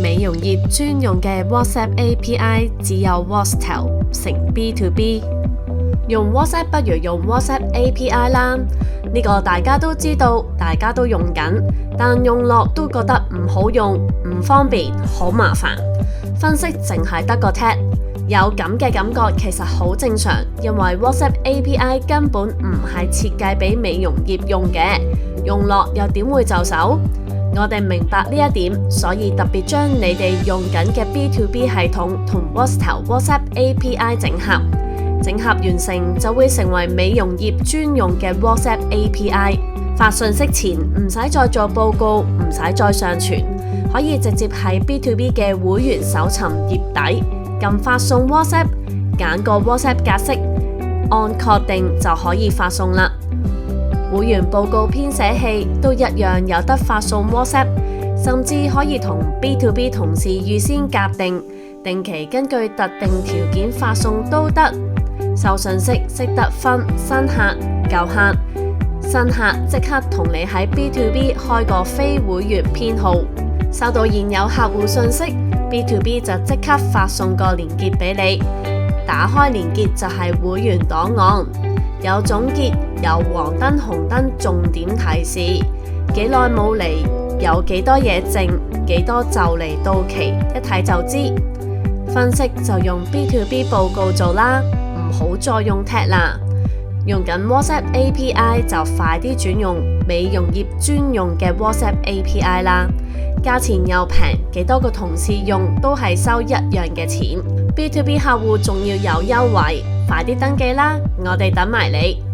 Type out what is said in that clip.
美容業專用嘅 WhatsApp API 只有 Voxtel 成 B2B， 用 WhatsApp 不如用 WhatsApp API 啦。呢個大家都知道，大家都用緊，但用落都覺得唔好用、唔方便、好麻煩。分析淨係得個 tag， 有咁嘅感覺其實好正常，因為 WhatsApp API 根本唔係設計俾美容業用嘅，用落又點會就手？我哋明白呢一點，所以特別將你哋用緊嘅 B2B 系統同 Voxtel WhatsApp API 整合，整合完成就會成為美容業專用嘅 WhatsApp API。發信息前唔使再做報告，唔使再上傳，可以直接喺 B2B 嘅會員搜尋頁底，撳發送 WhatsApp， 揀個 WhatsApp 格式，按確定就可以發送啦。會員報告編寫器都一樣有得發送 WhatsApp， 甚至可以同 B2B 同事預先夾定，定期根據特定條件發送都得。收信息識得分新客、舊客，新客即刻同你喺 B2B 開個非會員編號，收到現有客戶信息 ，B2B 就即刻發送個連結俾你，打開連結就係會員檔案。有總結，有黃燈紅燈重點提示，幾耐冇嚟，有幾多嘢剩，幾多就嚟到期，一睇就知。分析就用 B2B 報告做啦，唔好再用 tag 啦。用緊 WhatsApp API 就快啲轉用美容業專用嘅 WhatsApp API 啦，價錢又平，幾多個同事用都係收一樣嘅錢。B2B 客戶仲要有優惠，快啲登記啦，我哋等埋你。